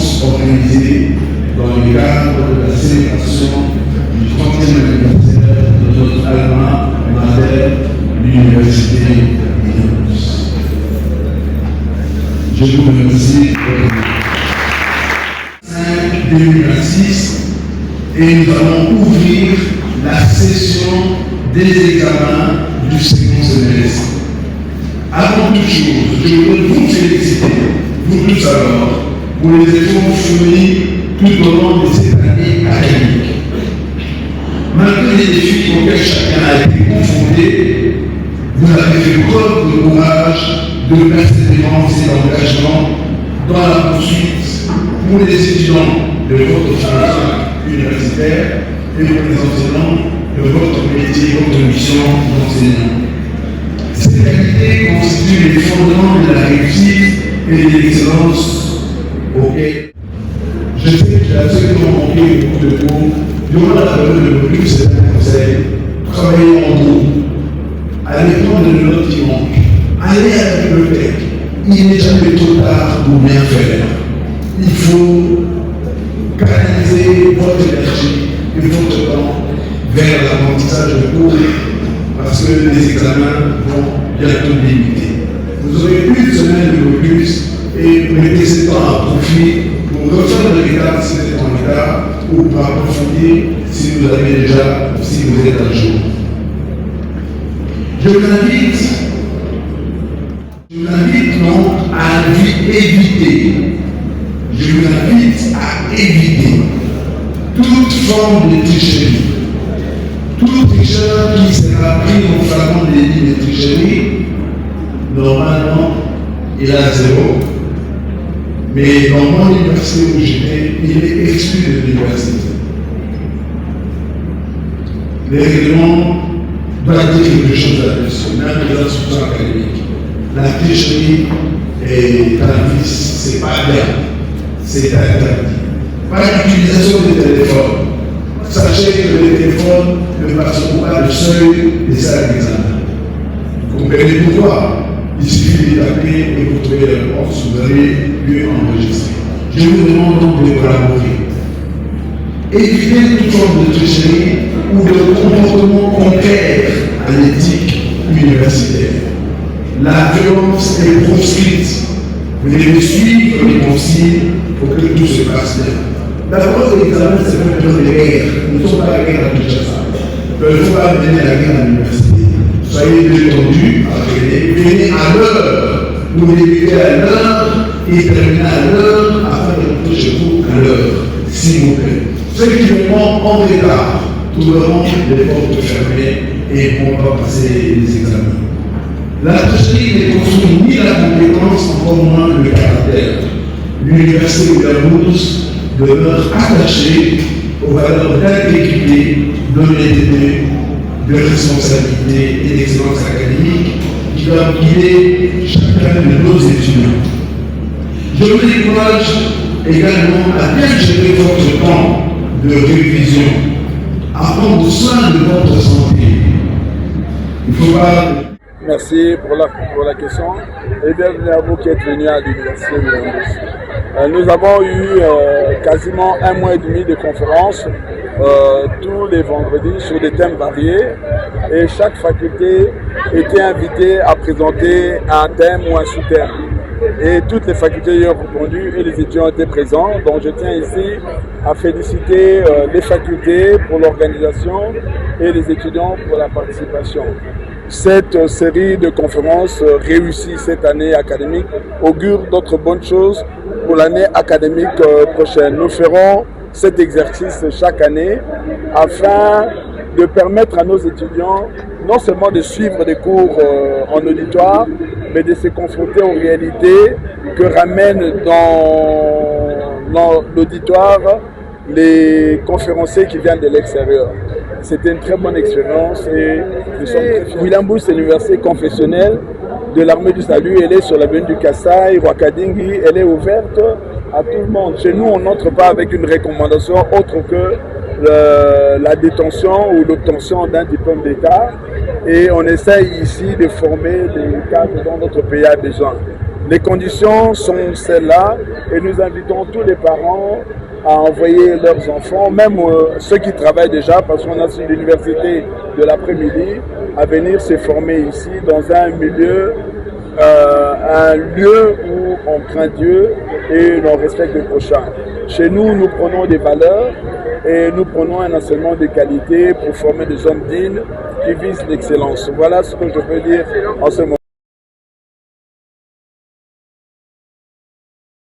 conférence organisée dans le cadre de la célébration du 30e anniversaire de notre alma mater, l'Université d'Illinois. Je vous remercie pour 5 2026 et nous allons ouvrir la session des examens du second semestre. Avant toute chose, je voudrais vous féliciter, vous tous alors, pour les efforts fournis tout au long de cette année académique. Malgré les défis auxquels chacun a été confronté, vous avez fait preuve de courage, de persévérance et d'engagement dans la poursuite pour les étudiants de votre formation universitaire et pour les enseignants de votre métier, votre mission d'enseignant. Ces qualités constituent les fondements de la réussite et de l'excellence auxquelles je sais qu'il a absolument manqué beaucoup de cours. Durant la période de module, c'est un conseil. Travaillez en groupe. Allez prendre de notes qui manquent. Allez à la bibliothèque. Il n'est jamais trop tard pour bien faire. Il faut canaliser votre énergie et votre temps vers l'apprentissage de cours parce que les examens vont bientôt débuter. Vous aurez une semaine de plus et mettez ce temps à profit pour refaire le regard si vous êtes en retard ou pour approfondir si vous avez déjà, si vous êtes à jour. Je vous invite donc à éviter. Je vous invite à éviter toute forme de tricherie. Tout tricheur qui sera pris en flagrant délit de tricherie, normalement, il a 0. Mais dans mon université où j'étais, il est exclu de l'université. Les règlements doivent dire quelque chose là-dessus, même les instructions académiques. La tricherie est un vice, c'est pas bien, c'est interdit. Pas l'utilisation des téléphones. Sachez que les téléphones ne passeront pas le seuil des salles d'examen. Vous comprenez pourquoi? Il suffit de taper et vous trouvez la réponse, vous allez lui enregistrer. Je vous demande donc de collaborer. Évitez toute forme de tricherie ou de comportement contraire à l'éthique universitaire. La violence est proscrite. Vous devez suivre les consignes pour que tout se passe bien. D'abord, l'examen, c'est pas une période de guerre. Nous ne sommes pas à la guerre à Kinshasa. Il ne faut pas mener la guerre à l'université. Soyez détendus, venez à l'heure. Vous débutez à l'heure et terminez à l'heure afin de rentrer chez vous à l'heure, s'il vous plaît. Ceux qui vont en retard trouveront les portes fermées et ne pourront pas passer les examens. La tricherie ne construit ni la compétence, encore moins le caractère. L'université de la Bourse demeure attachée aux valeurs d'intégrité, d'honnêteté, de responsabilité et d'excellence académique qui doivent guider chacun de nos étudiants. Je vous encourage également à bien gérer votre temps de révision, à prendre soin de votre santé. Il ne faut pas... Merci pour la question et bienvenue à vous qui êtes venus à l'Université de Londres. Nous avons eu quasiment 1 mois et demi de conférences tous les vendredis sur des thèmes variés et chaque faculté était invitée à présenter un thème ou un sous-thème. Et toutes les facultés y ont répondu et les étudiants étaient présents. Donc je tiens ici à féliciter les facultés pour l'organisation et les étudiants pour la participation. Cette série de conférences réussie cette année académique augure d'autres bonnes choses pour l'année académique prochaine. Nous ferons cet exercice chaque année afin de permettre à nos étudiants non seulement de suivre des cours en auditoire, mais de se confronter aux réalités que ramènent dans l'auditoire les conférenciers qui viennent de l'extérieur. C'était une très bonne expérience et nous sommes très fiers. William Bush, c'est l'université confessionnelle de l'armée du salut. Elle est sur l'avenue du Kassai, Rwakadingi. Elle est ouverte à tout le monde. Chez nous, on n'entre pas avec une recommandation autre que la détention ou l'obtention d'un diplôme d'État. Et on essaye ici de former des cadres dont notre pays a besoin. Les conditions sont celles-là et nous invitons tous les parents à envoyer leurs enfants, même ceux qui travaillent déjà, parce qu'on a sur l'université de l'après-midi, à venir se former ici dans un milieu, un lieu où on craint Dieu et l'on respecte le prochain. Chez nous, nous prenons des valeurs et nous prenons un enseignement de qualité pour former des hommes dignes qui visent l'excellence. Voilà ce que je peux dire en ce moment.